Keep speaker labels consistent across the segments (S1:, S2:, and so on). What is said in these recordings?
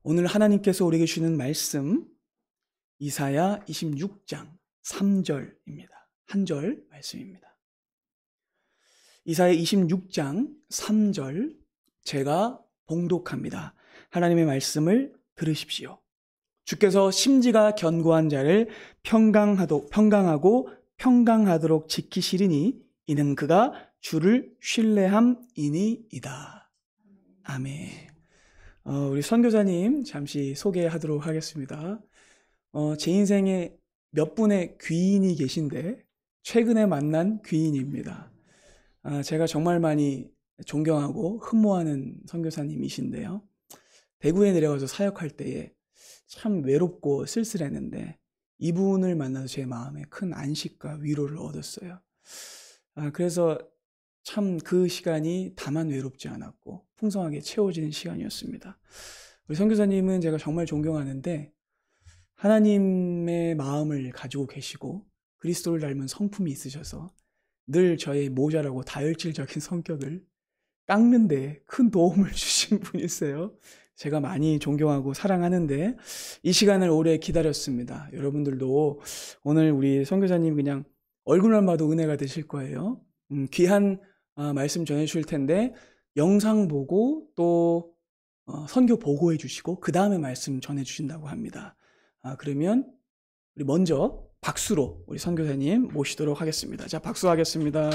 S1: 오늘 하나님께서 우리에게 주시는 말씀 이사야 26장 3절입니다. 한 절 말씀입니다. 이사야 26장 3절 제가 봉독합니다. 하나님의 말씀을 들으십시오. 주께서 심지가 견고한 자를 평강하고 평강하도록 지키시리니 이는 그가 주를 신뢰함이니이다. 아멘. 우리 선교사님 잠시 소개하도록 하겠습니다. 제 인생에 몇 분의 귀인이 계신데 최근에 만난 귀인입니다. 제가 정말 많이 존경하고 흠모하는 선교사님이신데요. 대구에 내려가서 사역할 때에 참 외롭고 쓸쓸했는데 이분을 만나서 제 마음에 큰 안식과 위로를 얻었어요. 그래서 참 그 시간이 다만 외롭지 않았고 풍성하게 채워지는 시간이었습니다. 우리 선교사님은 제가 정말 존경하는데 하나님의 마음을 가지고 계시고 그리스도를 닮은 성품이 있으셔서 늘 저의 모자라고 다혈질적인 성격을 깎는 데 큰 도움을 주신 분이세요. 제가 많이 존경하고 사랑하는데 이 시간을 오래 기다렸습니다. 여러분들도 오늘 우리 선교사님 그냥 얼굴만 봐도 은혜가 되실 거예요. 귀한 말씀 전해주실 텐데 영상 보고 또 선교 보고해 주시고 그 다음에 말씀 전해주신다고 합니다. 그러면 우리 먼저 박수로 우리 선교사님 모시도록 하겠습니다. 자, 박수하겠습니다.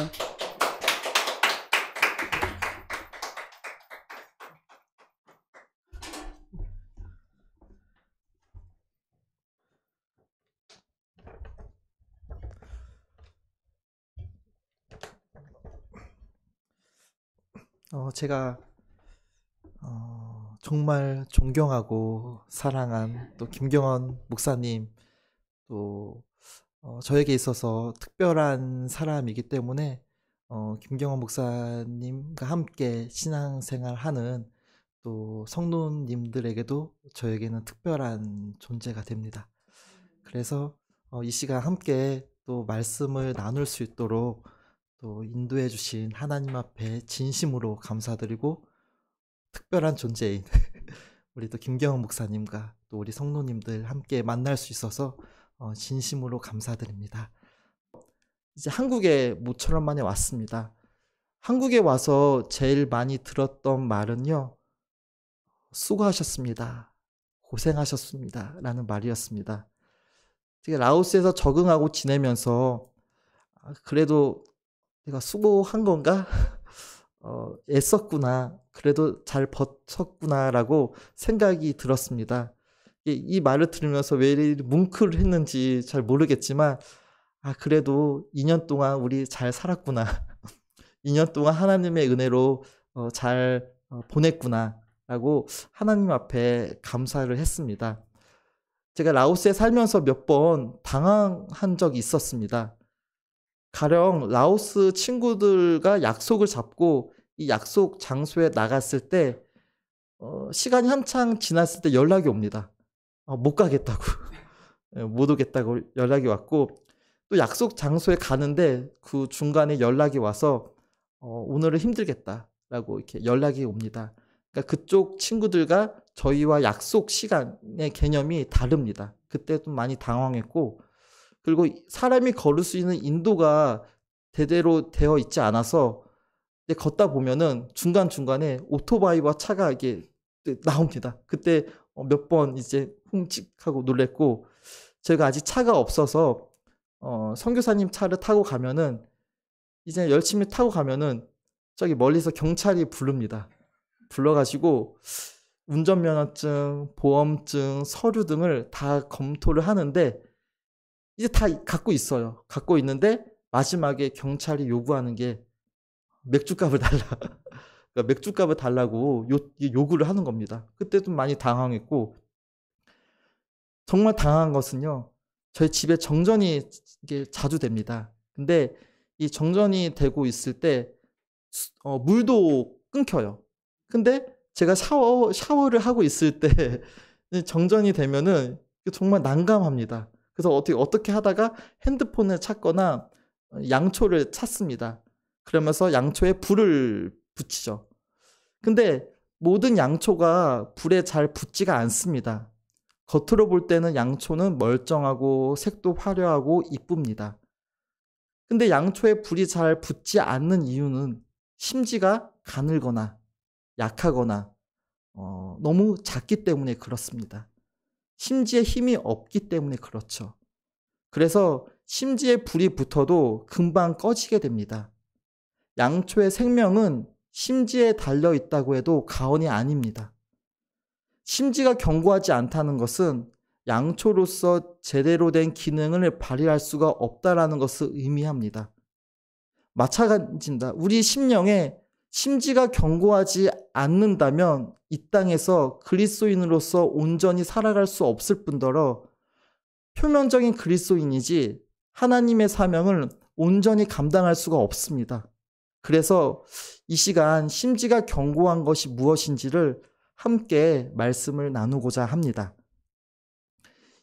S2: 제가 정말 존경하고 사랑한 또 김경원 목사님 또 저에게 있어서 특별한 사람이기 때문에 김경원 목사님과 함께 신앙생활하는 또 성도님들에게도 저에게는 특별한 존재가 됩니다. 그래서 이 시간 함께 또 말씀을 나눌 수 있도록 또 인도해 주신 하나님 앞에 진심으로 감사드리고 특별한 존재인 우리 또 김경원 목사님과 또 우리 성도님들 함께 만날 수 있어서 진심으로 감사드립니다. 이제 한국에 모처럼 만에 왔습니다. 한국에 와서 제일 많이 들었던 말은요, 수고하셨습니다, 고생하셨습니다 라는 말이었습니다. 제가 라오스에서 적응하고 지내면서 그래도 내가 수고한 건가? 애썼구나. 그래도 잘 버텼구나라고 생각이 들었습니다. 이 말을 들으면서 왜 이렇게 뭉클했는지 잘 모르겠지만 그래도 2년 동안 우리 잘 살았구나. 2년 동안 하나님의 은혜로 잘 보냈구나 라고 하나님 앞에 감사를 했습니다. 제가 라오스에 살면서 몇 번 당황한 적이 있었습니다. 가령 라오스 친구들과 약속을 잡고 이 약속 장소에 나갔을 때 시간이 한창 지났을 때 연락이 옵니다. 못 가겠다고 못 오겠다고 연락이 왔고 또 약속 장소에 가는데 그 중간에 연락이 와서 오늘은 힘들겠다라고 이렇게 연락이 옵니다. 그러니까 그쪽 친구들과 저희와 약속 시간의 개념이 다릅니다. 그때 좀 많이 당황했고 그리고 사람이 걸을 수 있는 인도가 대대로 되어 있지 않아서 걷다 보면은 중간중간에 오토바이와 차가 이게 나옵니다. 그때 몇 번 이제 흠칫하고 놀랬고 제가 아직 차가 없어서 선교사님 차를 타고 가면은 이제 열심히 타고 가면은 저기 멀리서 경찰이 부릅니다. 불러가지고 운전면허증, 보험증, 서류 등을 다 검토를 하는데 이제 다 갖고 있어요. 갖고 있는데 마지막에 경찰이 요구하는 게 맥주값을 달라. 그러니까 맥주값을 달라고 요구를 하는 겁니다. 그때 좀 많이 당황했고 정말 당황한 것은요. 저희 집에 정전이 이게 자주 됩니다. 근데 이 정전이 되고 있을 때 물도 끊겨요. 근데 제가 샤워를 하고 있을 때 정전이 되면은 정말 난감합니다. 그래서 어떻게 하다가 핸드폰을 찾거나 양초를 찾습니다. 그러면서 양초에 불을 붙이죠. 근데 모든 양초가 불에 잘 붙지가 않습니다. 겉으로 볼 때는 양초는 멀쩡하고 색도 화려하고 이쁩니다. 근데 양초에 불이 잘 붙지 않는 이유는 심지가 가늘거나 약하거나 너무 작기 때문에 그렇습니다. 심지에 힘이 없기 때문에 그렇죠. 그래서 심지에 불이 붙어도 금방 꺼지게 됩니다. 양초의 생명은 심지에 달려 있다고 해도 과언이 아닙니다. 심지가 견고하지 않다는 것은 양초로서 제대로 된 기능을 발휘할 수가 없다라는 것을 의미합니다. 마찬가지입니다. 우리 심령에 심지가 견고하지 않는다면 이 땅에서 그리스도인으로서 온전히 살아갈 수 없을 뿐더러 표면적인 그리스도인이지 하나님의 사명을 온전히 감당할 수가 없습니다. 그래서 이 시간 심지가 견고한 것이 무엇인지를 함께 말씀을 나누고자 합니다.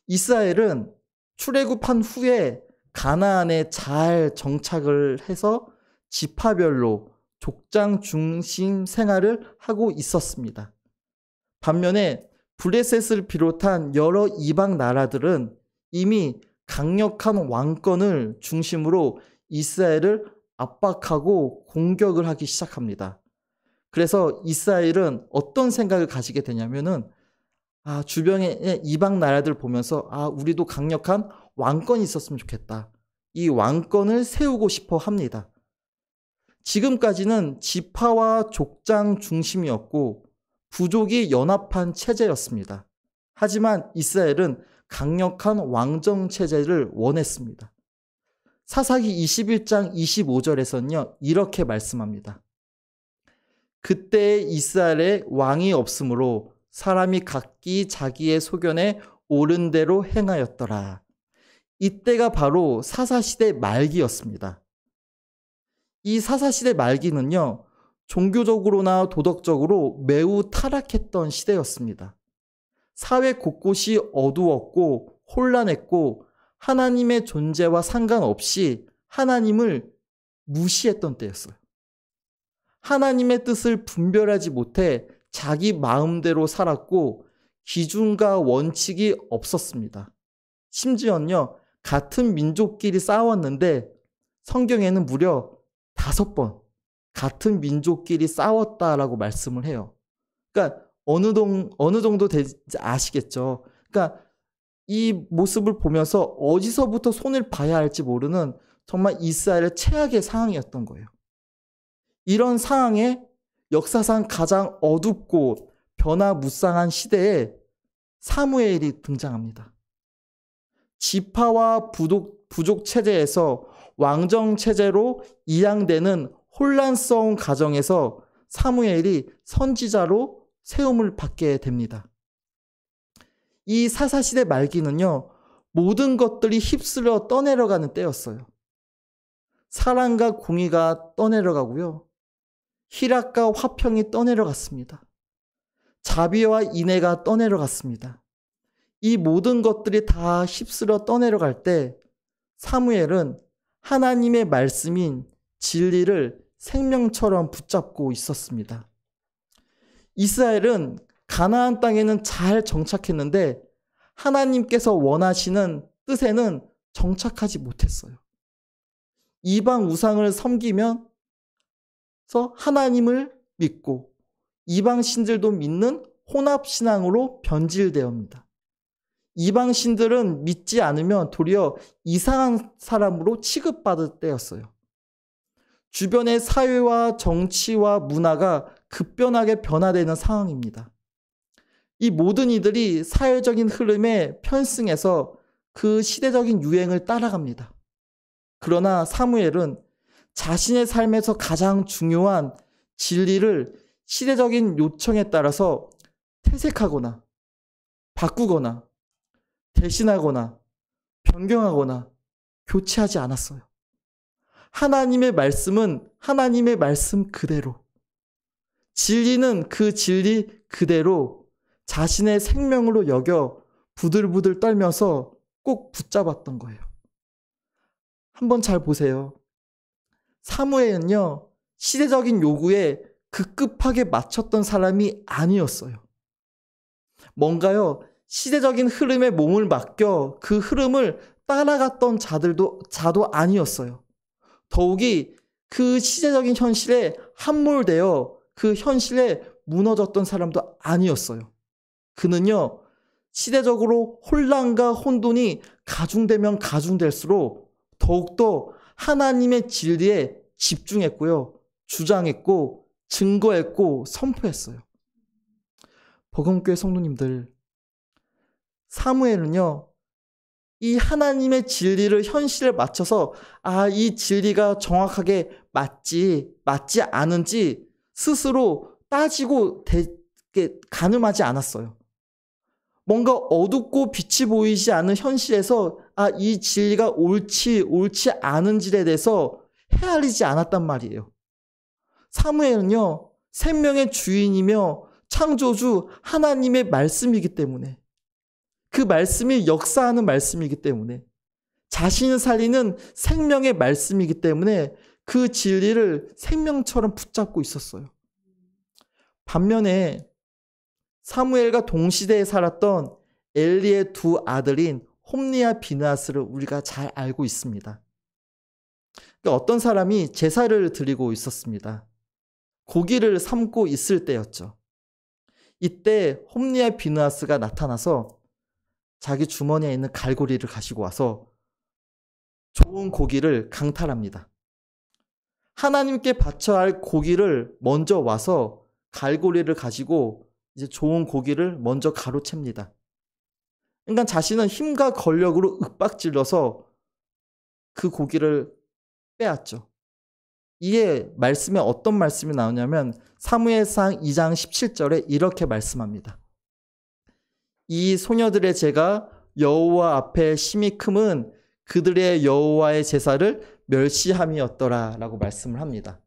S2: 이스라엘은 출애굽한 후에 가나안에 잘 정착을 해서 지파별로 족장 중심 생활을 하고 있었습니다. 반면에 블레셋을 비롯한 여러 이방 나라들은 이미 강력한 왕권을 중심으로 이스라엘을 압박하고 공격을 하기 시작합니다. 그래서 이스라엘은 어떤 생각을 가지게 되냐면은 주변의 이방 나라들 보면서 우리도 강력한 왕권이 있었으면 좋겠다. 이 왕권을 세우고 싶어 합니다. 지금까지는 지파와 족장 중심이었고 부족이 연합한 체제였습니다. 하지만 이스라엘은 강력한 왕정 체제를 원했습니다. 사사기 21장 25절에서는요, 이렇게 말씀합니다. 그때 이스라엘에 왕이 없으므로 사람이 각기 자기의 소견에 옳은 대로 행하였더라. 이때가 바로 사사시대 말기였습니다. 이 사사시대 말기는요, 종교적으로나 도덕적으로 매우 타락했던 시대였습니다. 사회 곳곳이 어두웠고 혼란했고 하나님의 존재와 상관없이 하나님을 무시했던 때였어요. 하나님의 뜻을 분별하지 못해 자기 마음대로 살았고 기준과 원칙이 없었습니다. 심지어는요, 같은 민족끼리 싸웠는데 성경에는 무려 5번 같은 민족끼리 싸웠다라고 말씀을 해요. 그러니까 어느 정도 되지 아시겠죠? 그러니까 이 모습을 보면서 어디서부터 손을 봐야 할지 모르는 정말 이스라엘의 최악의 상황이었던 거예요. 이런 상황에 역사상 가장 어둡고 변화무쌍한 시대에 사무엘이 등장합니다. 지파와 부족 체제에서 왕정 체제로 이양되는 혼란스러운 가정에서 사무엘이 선지자로 세움을 받게 됩니다. 이 사사시대 말기는요, 모든 것들이 휩쓸려 떠내려가는 때였어요. 사랑과 공의가 떠내려가고요, 희락과 화평이 떠내려갔습니다. 자비와 인애가 떠내려갔습니다. 이 모든 것들이 다 휩쓸려 떠내려갈 때 사무엘은 하나님의 말씀인 진리를 생명처럼 붙잡고 있었습니다. 이스라엘은 가나안 땅에는 잘 정착했는데 하나님께서 원하시는 뜻에는 정착하지 못했어요. 이방 우상을 섬기면서 하나님을 믿고 이방 신들도 믿는 혼합신앙으로 변질되옵니다. 이방 신들은 믿지 않으면 도리어 이상한 사람으로 취급받을 때였어요. 주변의 사회와 정치와 문화가 급변하게 변화되는 상황입니다. 이 모든 이들이 사회적인 흐름에 편승해서 그 시대적인 유행을 따라갑니다. 그러나 사무엘은 자신의 삶에서 가장 중요한 진리를 시대적인 요청에 따라서 퇴색하거나 바꾸거나 대신하거나 변경하거나 교체하지 않았어요. 하나님의 말씀은 하나님의 말씀 그대로, 진리는 그 진리 그대로 자신의 생명으로 여겨 부들부들 떨면서 꼭 붙잡았던 거예요. 한번 잘 보세요. 사무엘은요, 시대적인 요구에 급급하게 맞췄던 사람이 아니었어요. 뭔가요, 시대적인 흐름에 몸을 맡겨 그 흐름을 따라갔던 자도 아니었어요. 더욱이 그 시대적인 현실에 함몰되어 그 현실에 무너졌던 사람도 아니었어요. 그는요, 시대적으로 혼란과 혼돈이 가중되면 가중될수록 더욱더 하나님의 진리에 집중했고요, 주장했고, 증거했고, 선포했어요. 복음교회 성도님들, 사무엘은요, 이 하나님의 진리를 현실에 맞춰서 이 진리가 정확하게 맞지 않은지 스스로 따지고 가늠하지 않았어요. 뭔가 어둡고 빛이 보이지 않는 현실에서 이 진리가 옳지 않은지에 대해서 헤아리지 않았단 말이에요. 사무엘은요, 생명의 주인이며 창조주 하나님의 말씀이기 때문에, 그 말씀이 역사하는 말씀이기 때문에, 자신을 살리는 생명의 말씀이기 때문에 그 진리를 생명처럼 붙잡고 있었어요. 반면에 사무엘과 동시대에 살았던 엘리의 두 아들인 홈리와 비느하스를 우리가 잘 알고 있습니다. 그러니까 어떤 사람이 제사를 드리고 있었습니다. 고기를 삶고 있을 때였죠. 이때 홈리와 비느하스가 나타나서 자기 주머니에 있는 갈고리를 가지고 와서 좋은 고기를 강탈합니다. 하나님께 바쳐야 할 고기를 먼저 와서 갈고리를 가지고 이제 좋은 고기를 먼저 가로챕니다. 그러니까 자신은 힘과 권력으로 윽박질러서 그 고기를 빼앗죠. 이에 말씀에 어떤 말씀이 나오냐면 사무엘상 2장 17절에 이렇게 말씀합니다. 이 소녀들의 죄가 여호와 앞에 심히 크면 그들의 여호와의 제사를 멸시함이었더라 라고 말씀을 합니다.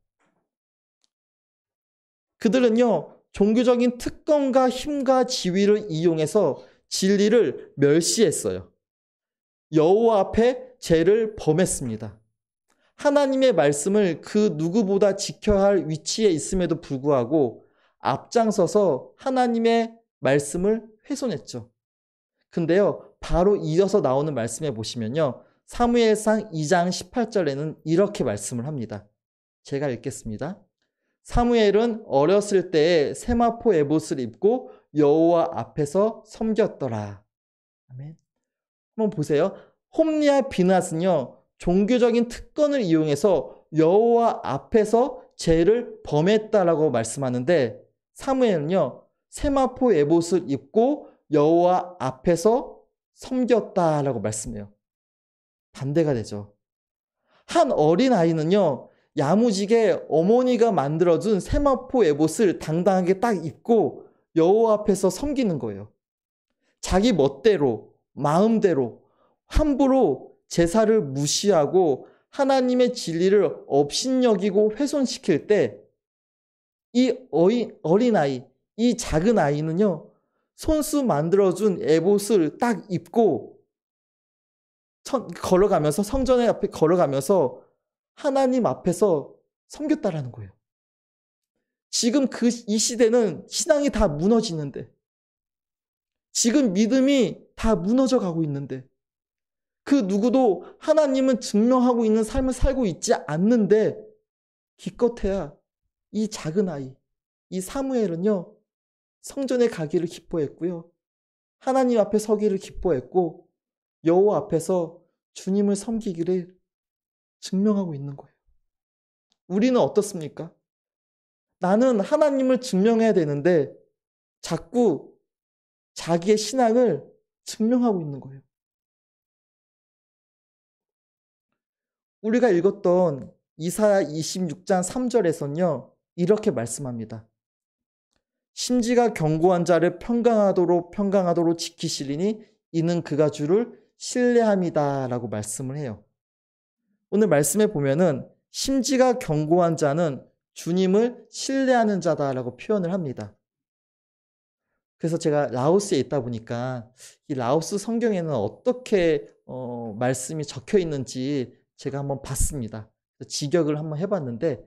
S2: 그들은요, 종교적인 특권과 힘과 지위를 이용해서 진리를 멸시했어요. 여호와 앞에 죄를 범했습니다. 하나님의 말씀을 그 누구보다 지켜야 할 위치에 있음에도 불구하고 앞장서서 하나님의 말씀을 훼손했죠. 근데요, 바로 이어서 나오는 말씀에 보시면요, 사무엘상 2장 18절에는 이렇게 말씀을 합니다. 제가 읽겠습니다. 사무엘은 어렸을 때에 세마포 에봇을 입고 여호와 앞에서 섬겼더라. 아멘. 한번 보세요. 홈리와 비느하스는요, 종교적인 특권을 이용해서 여호와 앞에서 죄를 범했다라고 말씀하는데, 사무엘은요, 세마포 에봇을 입고 여호와 앞에서 섬겼다라고 말씀해요. 반대가 되죠. 한 어린아이는요, 야무지게 어머니가 만들어준 세마포 에봇을 당당하게 딱 입고 여호와 앞에서 섬기는 거예요. 자기 멋대로, 마음대로, 함부로 제사를 무시하고 하나님의 진리를 업신여기고 훼손시킬 때 이 어린아이, 이 작은 아이는요, 손수 만들어준 에봇을 딱 입고 걸어가면서, 성전 앞에 걸어가면서 하나님 앞에서 섬겼다라는 거예요. 지금 이 시대는 신앙이 다 무너지는데, 지금 믿음이 다 무너져 가고 있는데, 그 누구도 하나님은 증명하고 있는 삶을 살고 있지 않는데, 기껏해야 이 작은 아이, 이 사무엘은요, 성전에 가기를 기뻐했고요, 하나님 앞에 서기를 기뻐했고, 여호와 앞에서 주님을 섬기기를 증명하고 있는 거예요. 우리는 어떻습니까? 나는 하나님을 증명해야 되는데 자꾸 자기의 신앙을 증명하고 있는 거예요. 우리가 읽었던 이사야 26장 3절에서는요, 이렇게 말씀합니다. 심지가 견고한 자를 평강하도록 지키시리니 이는 그가 주를 신뢰함이다 라고 말씀을 해요. 오늘 말씀에 보면은 심지가 견고한 자는 주님을 신뢰하는 자다라고 표현을 합니다. 그래서 제가 라오스에 있다 보니까 이 라오스 성경에는 어떻게 말씀이 적혀 있는지 제가 한번 봤습니다. 직역을 한번 해봤는데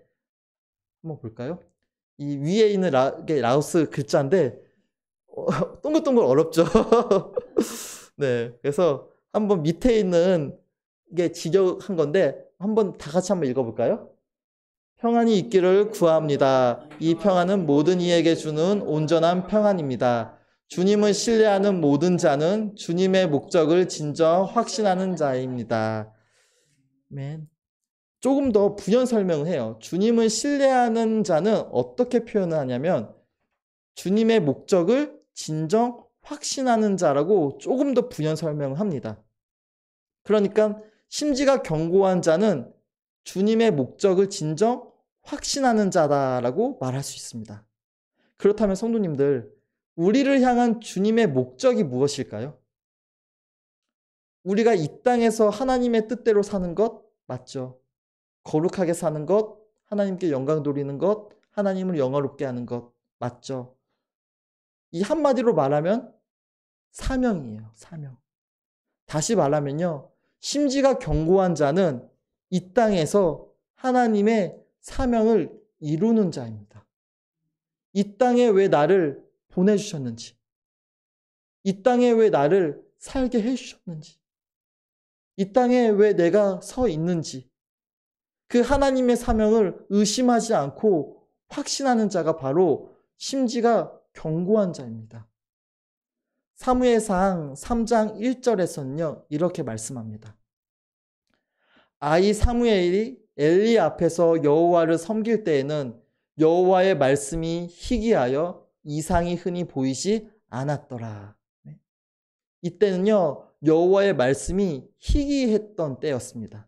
S2: 한번 볼까요? 이 위에 있는 이게 라오스 글자인데 동글동글 어렵죠. 네, 그래서 한번 밑에 있는 게 직역한 건데 한번 다 같이 한번 읽어볼까요? 평안이 있기를 구합니다. 이 평안은 모든 이에게 주는 온전한 평안입니다. 주님을 신뢰하는 모든 자는 주님의 목적을 진정 확신하는 자입니다. 아멘. 조금 더 부연 설명을 해요. 주님을 신뢰하는 자는 어떻게 표현을 하냐면 주님의 목적을 진정 확신하는 자라고 조금 더 부연 설명을 합니다. 그러니까 심지가 견고한 자는 주님의 목적을 진정 확신하는 자다라고 말할 수 있습니다. 그렇다면 성도님들, 우리를 향한 주님의 목적이 무엇일까요? 우리가 이 땅에서 하나님의 뜻대로 사는 것 맞죠? 거룩하게 사는 것, 하나님께 영광 돌리는 것, 하나님을 영화롭게 하는 것 맞죠? 이 한마디로 말하면 사명이에요. 사명. 다시 말하면요. 심지가 견고한 자는 이 땅에서 하나님의 사명을 이루는 자입니다. 이 땅에 왜 나를 보내주셨는지, 이 땅에 왜 나를 살게 해주셨는지, 이 땅에 왜 내가 서 있는지, 그 하나님의 사명을 의심하지 않고 확신하는 자가 바로 심지가 견고한 자입니다. 사무엘상 3장 1절에서는요, 이렇게 말씀합니다. 아이 사무엘이 엘리 앞에서 여호와를 섬길 때에는 여호와의 말씀이 희귀하여 이상이 흔히 보이지 않았더라. 이때는요, 여호와의 말씀이 희귀했던 때였습니다.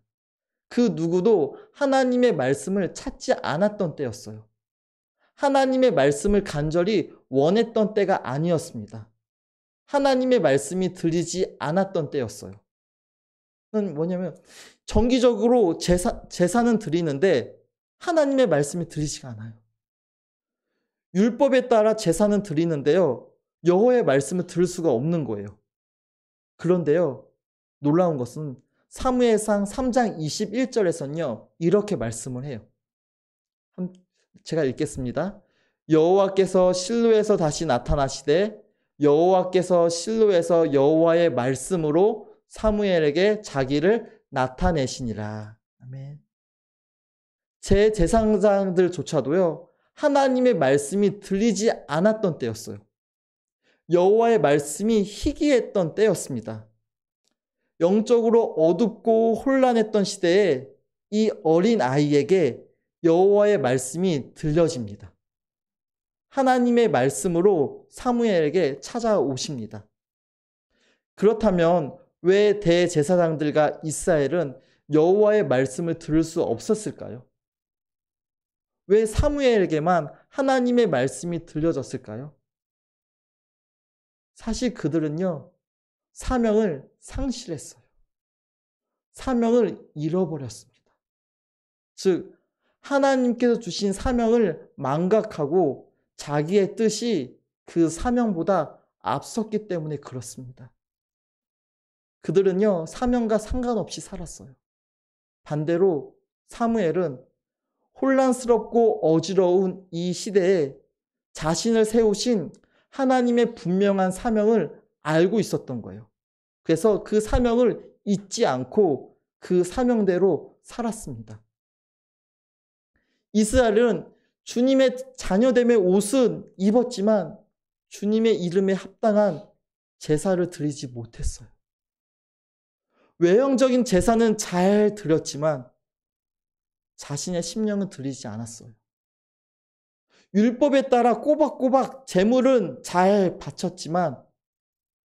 S2: 그 누구도 하나님의 말씀을 찾지 않았던 때였어요. 하나님의 말씀을 간절히 원했던 때가 아니었습니다. 하나님의 말씀이 들리지 않았던 때였어요. 뭐냐면 정기적으로 제사는 드리는데 하나님의 말씀이 들리지가 않아요. 율법에 따라 제사는 드리는데요, 여호와의 말씀을 들을 수가 없는 거예요. 그런데요, 놀라운 것은 사무엘상 3장 21절에서는요, 이렇게 말씀을 해요. 제가 읽겠습니다. 여호와께서 실로에서 다시 나타나시되 여호와께서 실로에서 여호와의 말씀으로 사무엘에게 자기를 나타내시니라. 아멘. 제 제사장들조차도요, 하나님의 말씀이 들리지 않았던 때였어요. 여호와의 말씀이 희귀했던 때였습니다. 영적으로 어둡고 혼란했던 시대에 이 어린 아이에게 여호와의 말씀이 들려집니다. 하나님의 말씀으로 사무엘에게 찾아오십니다. 그렇다면 왜 대제사장들과 이스라엘은 여호와의 말씀을 들을 수 없었을까요? 왜 사무엘에게만 하나님의 말씀이 들려졌을까요? 사실 그들은요, 사명을 상실했어요. 사명을 잃어버렸습니다. 즉, 하나님께서 주신 사명을 망각하고 자기의 뜻이 그 사명보다 앞섰기 때문에 그렇습니다. 그들은요, 사명과 상관없이 살았어요. 반대로 사무엘은 혼란스럽고 어지러운 이 시대에 자신을 세우신 하나님의 분명한 사명을 알고 있었던 거예요. 그래서 그 사명을 잊지 않고 그 사명대로 살았습니다. 이스라엘은 주님의 자녀됨의 옷은 입었지만 주님의 이름에 합당한 제사를 드리지 못했어요. 외형적인 제사는 잘 드렸지만 자신의 심령은 드리지 않았어요. 율법에 따라 꼬박꼬박 제물은 잘 바쳤지만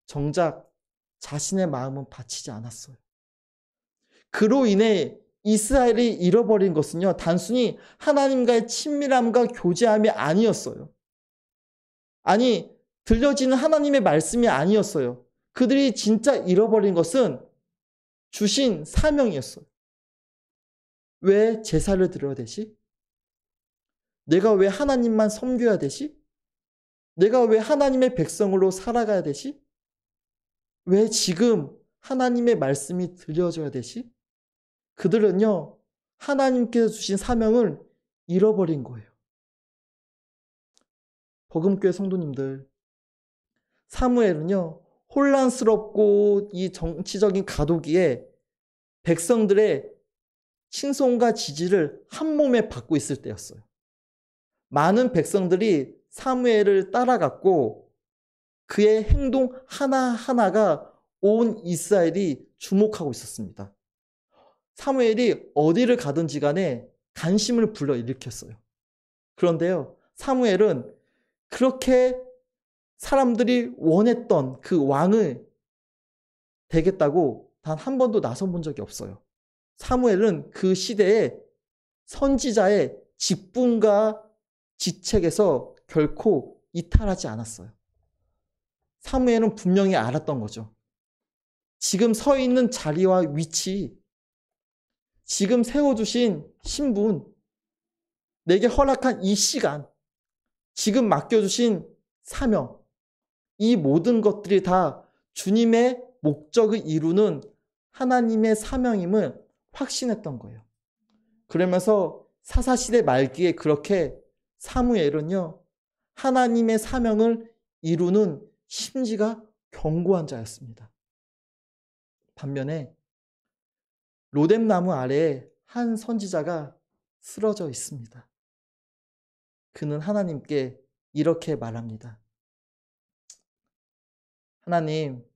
S2: 정작 자신의 마음은 바치지 않았어요. 그로 인해 이스라엘이 잃어버린 것은요, 단순히 하나님과의 친밀함과 교제함이 아니었어요. 아니, 들려지는 하나님의 말씀이 아니었어요. 그들이 진짜 잃어버린 것은 주신 사명이었어요. 왜 제사를 드려야 되지? 내가 왜 하나님만 섬겨야 되지? 내가 왜 하나님의 백성으로 살아가야 되지? 왜 지금 하나님의 말씀이 들려져야 되지? 그들은요, 하나님께서 주신 사명을 잃어버린 거예요. 복음교회 성도님들, 사무엘은요, 혼란스럽고 이 정치적인 가도기에 백성들의 칭송과 지지를 한 몸에 받고 있을 때였어요. 많은 백성들이 사무엘을 따라갔고 그의 행동 하나하나가 온 이스라엘이 주목하고 있었습니다. 사무엘이 어디를 가든지 간에 관심을 불러일으켰어요. 그런데요, 사무엘은 그렇게 사람들이 원했던 그 왕을 되겠다고 단 한 번도 나선 본 적이 없어요. 사무엘은 그 시대에 선지자의 직분과 직책에서 결코 이탈하지 않았어요. 사무엘은 분명히 알았던 거죠. 지금 서 있는 자리와 위치, 지금 세워주신 신분, 내게 허락한 이 시간, 지금 맡겨주신 사명, 이 모든 것들이 다 주님의 목적을 이루는 하나님의 사명임을 확신했던 거예요. 그러면서 사사시대 말기에 그렇게 사무엘은요, 하나님의 사명을 이루는 심지가 견고한 자였습니다. 반면에 로뎀나무 아래에 한 선지자가 쓰러져 있습니다. 그는 하나님께 이렇게 말합니다. 하나님,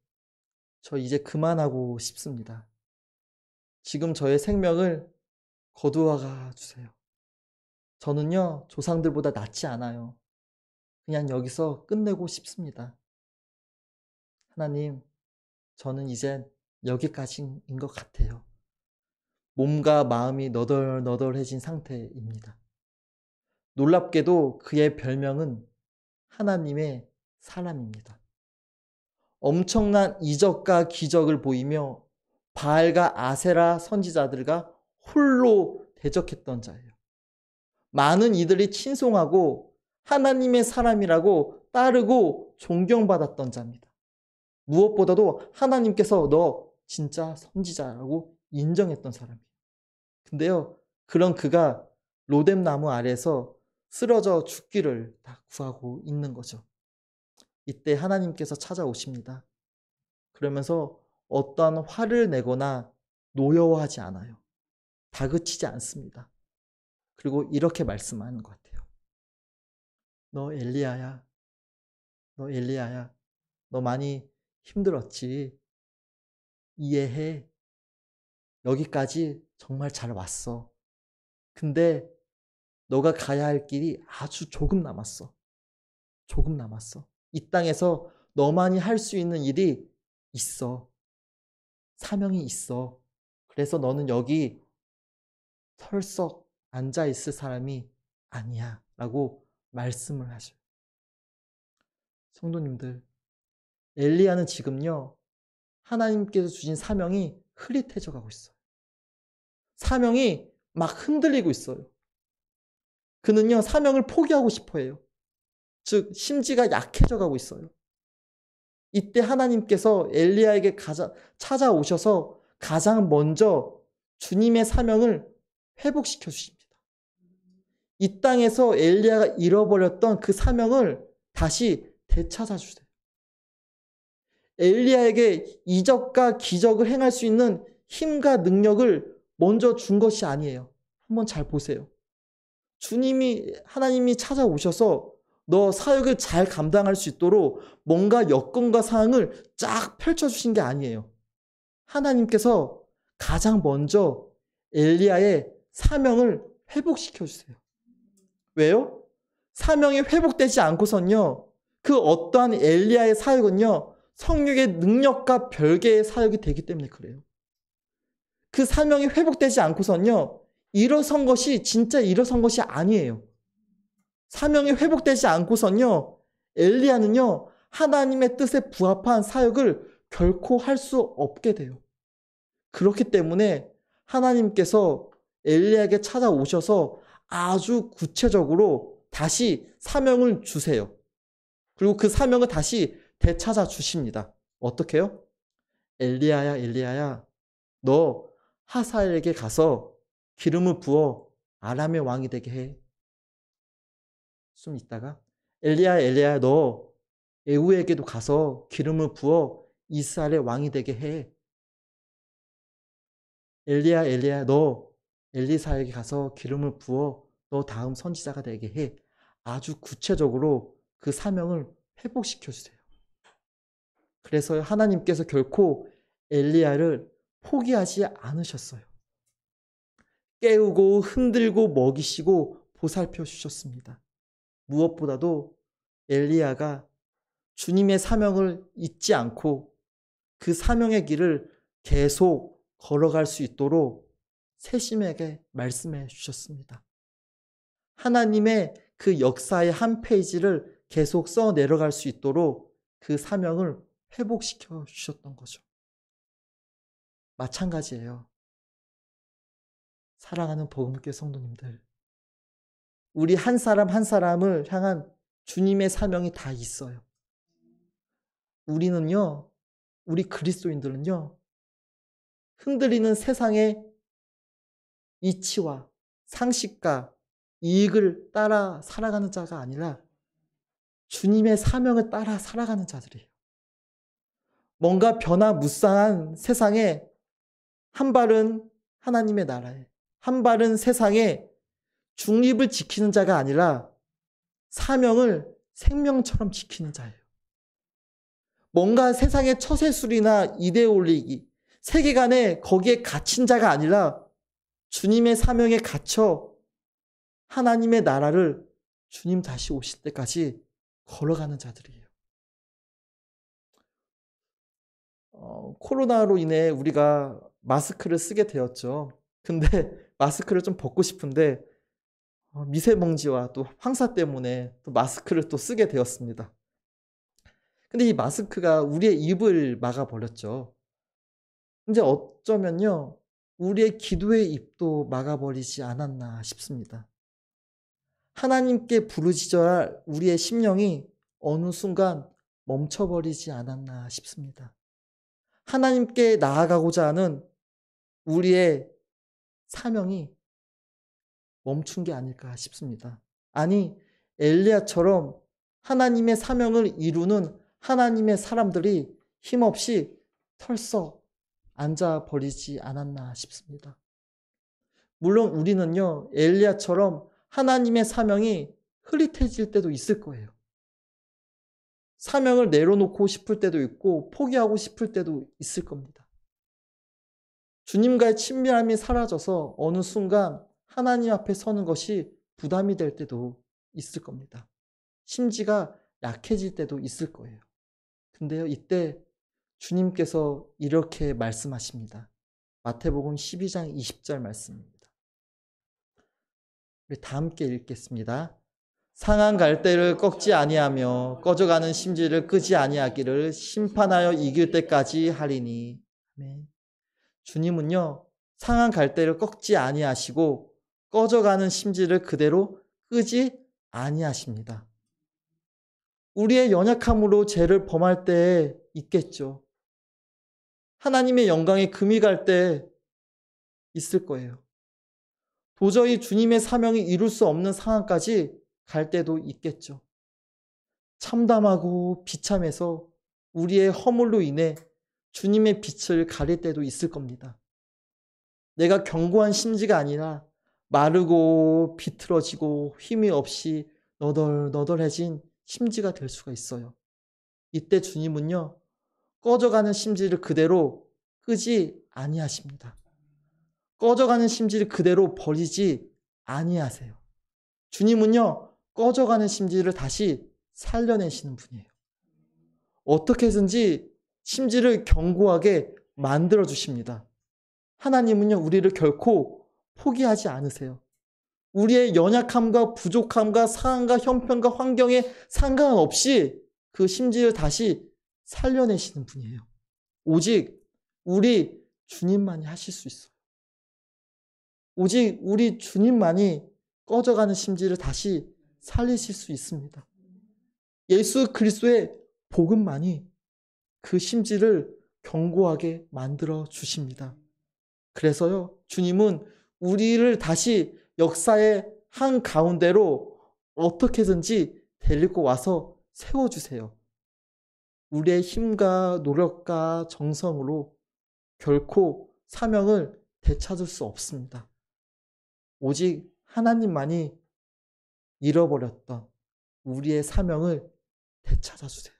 S2: 저 이제 그만하고 싶습니다. 지금 저의 생명을 거두어가 주세요. 저는요, 조상들보다 낫지 않아요. 그냥 여기서 끝내고 싶습니다. 하나님, 저는 이젠 여기까지인 것 같아요. 몸과 마음이 너덜너덜해진 상태입니다. 놀랍게도 그의 별명은 하나님의 사람입니다. 엄청난 이적과 기적을 보이며 바알과 아세라 선지자들과 홀로 대적했던 자예요. 많은 이들이 친송하고 하나님의 사람이라고 따르고 존경받았던 자입니다. 무엇보다도 하나님께서 너 진짜 선지자라고 인정했던 사람이에요. 근데요, 그런 그가 로뎀나무 아래에서 쓰러져 죽기를 다 구하고 있는 거죠. 이때 하나님께서 찾아오십니다. 그러면서 어떠한 화를 내거나 노여워하지 않아요. 다그치지 않습니다. 그리고 이렇게 말씀하는 것 같아요. 너 엘리야야. 너 엘리야야. 너 많이 힘들었지. 이해해. 여기까지 정말 잘 왔어. 근데 너가 가야 할 길이 아주 조금 남았어. 조금 남았어. 이 땅에서 너만이 할 수 있는 일이 있어. 사명이 있어. 그래서 너는 여기 털썩 앉아 있을 사람이 아니야. 라고 말씀을 하셔요. 성도님들, 엘리야는 지금요, 하나님께서 주신 사명이 흐릿해져 가고 있어요. 사명이 막 흔들리고 있어요. 그는요, 사명을 포기하고 싶어 해요. 즉, 심지가 약해져 가고 있어요. 이때 하나님께서 엘리야에게 찾아오셔서 가장 먼저 주님의 사명을 회복시켜 주십니다. 이 땅에서 엘리야가 잃어버렸던 그 사명을 다시 되찾아 주세요. 엘리야에게 이적과 기적을 행할 수 있는 힘과 능력을 먼저 준 것이 아니에요. 한번 잘 보세요. 하나님이 찾아오셔서 너 사역을 잘 감당할 수 있도록 뭔가 여건과 사항을 쫙 펼쳐주신 게 아니에요. 하나님께서 가장 먼저 엘리야의 사명을 회복시켜 주세요. 왜요? 사명이 회복되지 않고선요, 그 어떠한 엘리야의 사역은요, 성령의 능력과 별개의 사역이 되기 때문에 그래요. 그 사명이 회복되지 않고선요, 일어선 것이 진짜 일어선 것이 아니에요. 사명이 회복되지 않고선요, 엘리야는요, 하나님의 뜻에 부합한 사역을 결코 할 수 없게 돼요. 그렇기 때문에 하나님께서 엘리야에게 찾아오셔서 아주 구체적으로 다시 사명을 주세요. 그리고 그 사명을 다시 되찾아 주십니다. 어떻게요? 엘리야야, 엘리야야, 너 하사엘에게 가서 기름을 부어 아람의 왕이 되게 해. 좀 있다가 엘리야, 엘리야, 너 에후에게도 가서 기름을 부어 이스라엘의 왕이 되게 해. 엘리야, 엘리야, 너 엘리사에게 가서 기름을 부어 너 다음 선지자가 되게 해. 아주 구체적으로 그 사명을 회복시켜 주세요. 그래서 하나님께서 결코 엘리야를 포기하지 않으셨어요. 깨우고 흔들고 먹이시고 보살펴 주셨습니다. 무엇보다도 엘리야가 주님의 사명을 잊지 않고 그 사명의 길을 계속 걸어갈 수 있도록 세심하게 말씀해 주셨습니다. 하나님의 그 역사의 한 페이지를 계속 써 내려갈 수 있도록 그 사명을 회복시켜 주셨던 거죠. 마찬가지예요. 사랑하는 복음교회 성도님들, 우리 한 사람 한 사람을 향한 주님의 사명이 다 있어요. 우리는요, 우리 그리스도인들은요, 흔들리는 세상의 이치와 상식과 이익을 따라 살아가는 자가 아니라 주님의 사명을 따라 살아가는 자들이에요. 뭔가 변화무쌍한 세상에 한 발은 하나님의 나라에, 한 발은 세상에 중립을 지키는 자가 아니라 사명을 생명처럼 지키는 자예요. 뭔가 세상의 처세술이나 이데올로기, 세계관에 거기에 갇힌 자가 아니라 주님의 사명에 갇혀 하나님의 나라를 주님 다시 오실 때까지 걸어가는 자들이에요. 코로나로 인해 우리가 마스크를 쓰게 되었죠. 근데 마스크를 좀 벗고 싶은데 미세먼지와 또 황사 때문에 또 마스크를 또 쓰게 되었습니다. 근데 이 마스크가 우리의 입을 막아버렸죠. 이제 어쩌면요, 우리의 기도의 입도 막아버리지 않았나 싶습니다. 하나님께 부르짖어야 우리의 심령이 어느 순간 멈춰버리지 않았나 싶습니다. 하나님께 나아가고자 하는 우리의 사명이 멈춘 게 아닐까 싶습니다. 아니, 엘리야처럼 하나님의 사명을 이루는 하나님의 사람들이 힘없이 털썩 앉아버리지 않았나 싶습니다. 물론 우리는요, 엘리야처럼 하나님의 사명이 흐릿해질 때도 있을 거예요. 사명을 내려놓고 싶을 때도 있고 포기하고 싶을 때도 있을 겁니다. 주님과의 친밀함이 사라져서 어느 순간 하나님 앞에 서는 것이 부담이 될 때도 있을 겁니다. 심지가 약해질 때도 있을 거예요. 근데요, 이때 주님께서 이렇게 말씀하십니다. 마태복음 12장 20절 말씀입니다. 우리 다 함께 읽겠습니다. 상한 갈대를 꺾지 아니하며 꺼져가는 심지를 끄지 아니하기를 심판하여 이길 때까지 하리니. 아멘. 주님은요, 상한 갈대를 꺾지 아니하시고 꺼져가는 심지를 그대로 끄지 아니하십니다. 우리의 연약함으로 죄를 범할 때에 있겠죠. 하나님의 영광에 금이 갈 때 있을 거예요. 도저히 주님의 사명이 이룰 수 없는 상황까지 갈 때도 있겠죠. 참담하고 비참해서 우리의 허물로 인해 주님의 빛을 가릴 때도 있을 겁니다. 내가 견고한 심지가 아니라 마르고 비틀어지고 힘이 없이 너덜너덜해진 심지가 될 수가 있어요. 이때 주님은요, 꺼져가는 심지를 그대로 끄지 아니하십니다. 꺼져가는 심지를 그대로 버리지 아니하세요. 주님은요, 꺼져가는 심지를 다시 살려내시는 분이에요. 어떻게든지 심지를 견고하게 만들어 주십니다. 하나님은요, 우리를 결코 포기하지 않으세요. 우리의 연약함과 부족함과 상함과 형편과 환경에 상관없이 그 심지를 다시 살려내시는 분이에요. 오직 우리 주님만이 하실 수 있어요. 오직 우리 주님만이 꺼져가는 심지를 다시 살리실 수 있습니다. 예수 그리스도의 복음만이 그 심지를 견고하게 만들어 주십니다. 그래서요, 주님은 우리를 다시 역사의 한 가운데로 어떻게든지 데리고 와서 세워주세요. 우리의 힘과 노력과 정성으로 결코 사명을 되찾을 수 없습니다. 오직 하나님만이 잃어버렸던 우리의 사명을 되찾아 주세요.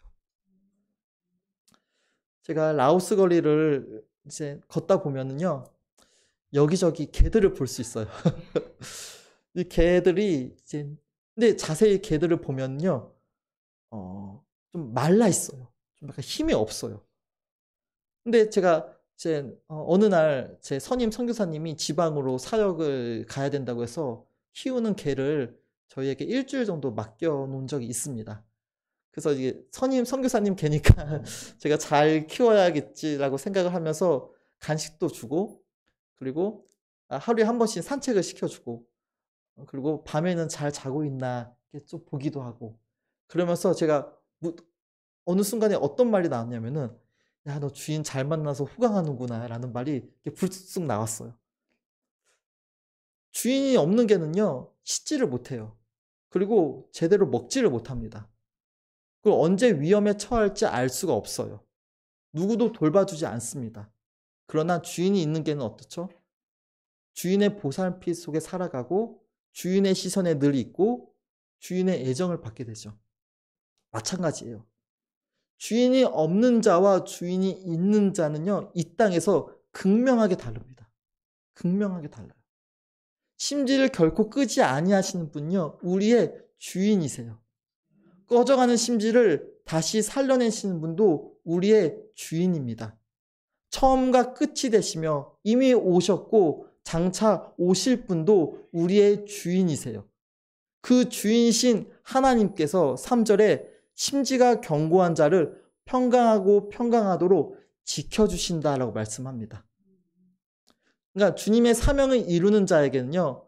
S2: 제가 라오스 거리를 이제 걷다 보면은요, 여기저기 개들을 볼 수 있어요. 이 개들이 이제, 근데 자세히 개들을 보면요, 좀 말라 있어요. 좀 약간 힘이 없어요. 근데 제가 이제 어느 날 제 선임 선교사님이 지방으로 사역을 가야 된다고 해서 키우는 개를 저희에게 일주일 정도 맡겨 놓은 적이 있습니다. 그래서 이게 선임 선교사님 개니까 제가 잘 키워야겠지라고 생각을 하면서 간식도 주고, 그리고 하루에 한 번씩 산책을 시켜주고, 그리고 밤에는 잘 자고 있나 이렇게 좀 보기도 하고, 그러면서 제가 어느 순간에 어떤 말이 나왔냐면은, 야, 너 주인 잘 만나서 호강하는구나 라는 말이 이렇게 불쑥 나왔어요. 주인이 없는 개는요, 씻지를 못해요. 그리고 제대로 먹지를 못합니다. 그리고 언제 위험에 처할지 알 수가 없어요. 누구도 돌봐주지 않습니다. 그러나 주인이 있는 개는 어떻죠? 주인의 보살피 속에 살아가고 주인의 시선에 늘 있고 주인의 애정을 받게 되죠. 마찬가지예요. 주인이 없는 자와 주인이 있는 자는요, 이 땅에서 극명하게 다릅니다. 극명하게 달라요. 심지를 결코 끄지 아니하시는 분요, 우리의 주인이세요. 꺼져가는 심지를 다시 살려내시는 분도 우리의 주인입니다. 처음과 끝이 되시며 이미 오셨고 장차 오실 분도 우리의 주인이세요. 그 주인이신 하나님께서 3절에 심지가 견고한 자를 평강하고 평강하도록 지켜주신다라고 말씀합니다. 그러니까 주님의 사명을 이루는 자에게는요,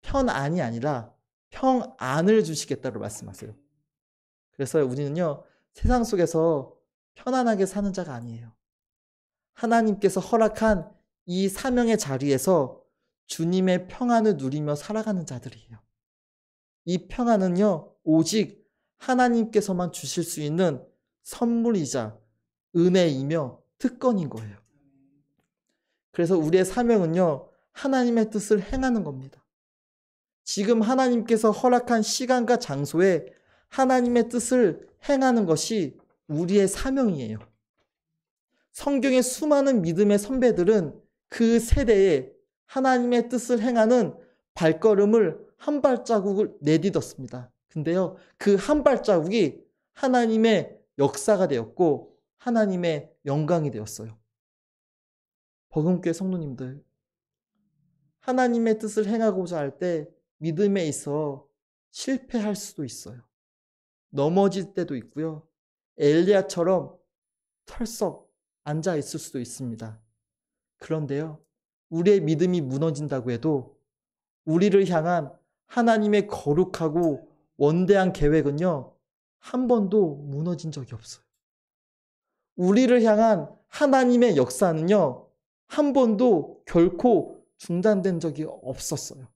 S2: 편안이 아니라 평안을 주시겠다고 말씀하세요. 그래서 우리는요, 세상 속에서 편안하게 사는 자가 아니에요. 하나님께서 허락한 이 사명의 자리에서 주님의 평안을 누리며 살아가는 자들이에요. 이 평안은요, 오직 하나님께서만 주실 수 있는 선물이자 은혜이며 특권인 거예요. 그래서 우리의 사명은요, 하나님의 뜻을 행하는 겁니다. 지금 하나님께서 허락한 시간과 장소에 하나님의 뜻을 행하는 것이 우리의 사명이에요. 성경의 수많은 믿음의 선배들은 그 세대에 하나님의 뜻을 행하는 발걸음을 한 발자국을 내딛었습니다. 근데요, 그 한 발자국이 하나님의 역사가 되었고 하나님의 영광이 되었어요. 버금교회 성도님들, 하나님의 뜻을 행하고자 할 때 믿음에 있어 실패할 수도 있어요. 넘어질 때도 있고요. 엘리야처럼 털썩 앉아 있을 수도 있습니다. 그런데요, 우리의 믿음이 무너진다고 해도 우리를 향한 하나님의 거룩하고 원대한 계획은요, 한 번도 무너진 적이 없어요. 우리를 향한 하나님의 역사는요, 한 번도 결코 중단된 적이 없었어요.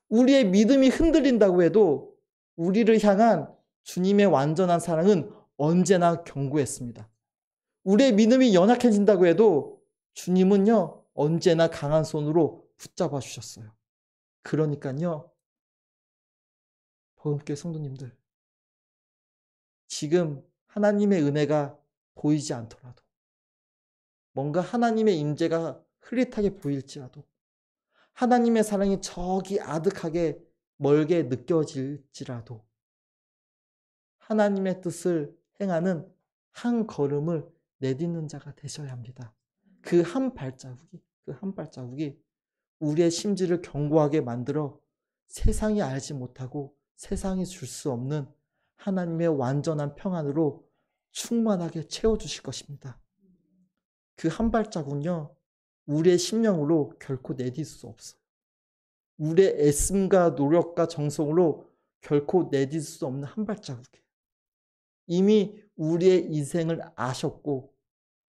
S2: 우리의 믿음이 흔들린다고 해도 우리를 향한 주님의 완전한 사랑은 언제나 견고했습니다. 우리의 믿음이 연약해진다고 해도 주님은요, 언제나 강한 손으로 붙잡아 주셨어요. 그러니까요, 버금교회 성도님들, 지금 하나님의 은혜가 보이지 않더라도, 뭔가 하나님의 임재가 흐릿하게 보일지라도, 하나님의 사랑이 저기 아득하게 멀게 느껴질지라도 하나님의 뜻을 행하는 한 걸음을 내딛는 자가 되셔야 합니다. 그 한 발자국이 우리의 심지를 견고하게 만들어 세상이 알지 못하고 세상이 줄 수 없는 하나님의 완전한 평안으로 충만하게 채워주실 것입니다. 그 한 발자국은요, 우리의 심령으로 결코 내딛을 수 없어요. 우리의 애씀과 노력과 정성으로 결코 내딛을 수 없는 한 발자국이에요. 이미 우리의 인생을 아셨고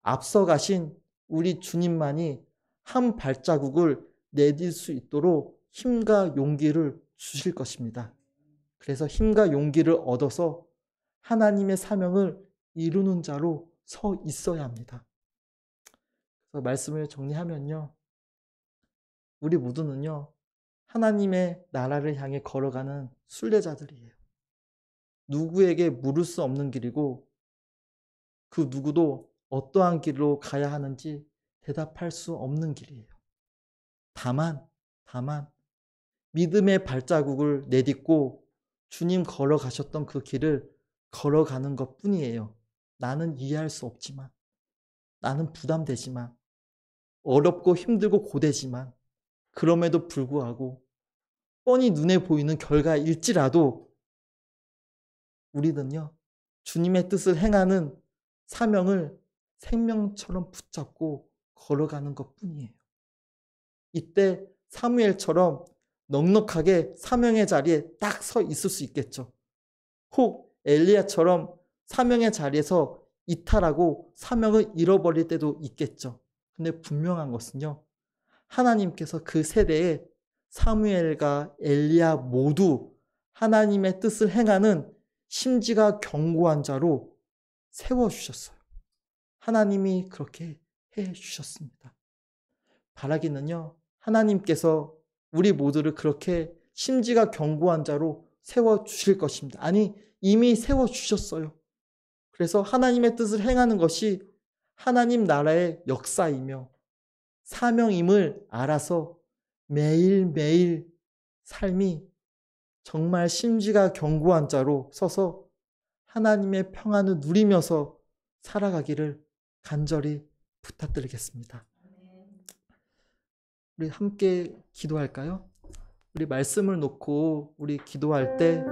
S2: 앞서가신 우리 주님만이 한 발자국을 내딛을 수 있도록 힘과 용기를 주실 것입니다. 그래서 힘과 용기를 얻어서 하나님의 사명을 이루는 자로 서 있어야 합니다. 그래서 말씀을 정리하면요. 우리 모두는요. 하나님의 나라를 향해 걸어가는 순례자들이에요. 누구에게 물을 수 없는 길이고 그 누구도 어떠한 길로 가야 하는지 대답할 수 없는 길이에요. 다만 믿음의 발자국을 내딛고 주님 걸어가셨던 그 길을 걸어가는 것 뿐이에요. 나는 이해할 수 없지만, 나는 부담되지만, 어렵고 힘들고 고되지만, 그럼에도 불구하고 뻔히 눈에 보이는 결과일지라도 우리는요, 주님의 뜻을 행하는 사명을 생명처럼 붙잡고 걸어가는 것 뿐이에요. 이때 사무엘처럼 넉넉하게 사명의 자리에 딱 서 있을 수 있겠죠. 혹 엘리야처럼 사명의 자리에서 이탈하고 사명을 잃어버릴 때도 있겠죠. 근데 분명한 것은요. 하나님께서 그 세대에 사무엘과 엘리야 모두 하나님의 뜻을 행하는 심지가 견고한 자로 세워주셨어요. 하나님이 그렇게 해주셨습니다. 바라기는요. 하나님께서 우리 모두를 그렇게 심지가 견고한 자로 세워주실 것입니다. 아니 이미 세워주셨어요. 그래서 하나님의 뜻을 행하는 것이 하나님 나라의 역사이며 사명임을 알아서 매일매일 삶이 정말 심지가 견고한 자로 서서 하나님의 평안을 누리면서 살아가기를 간절히 부탁드리겠습니다. 우리 함께 기도할까요? 우리 말씀을 놓고 우리 기도할 때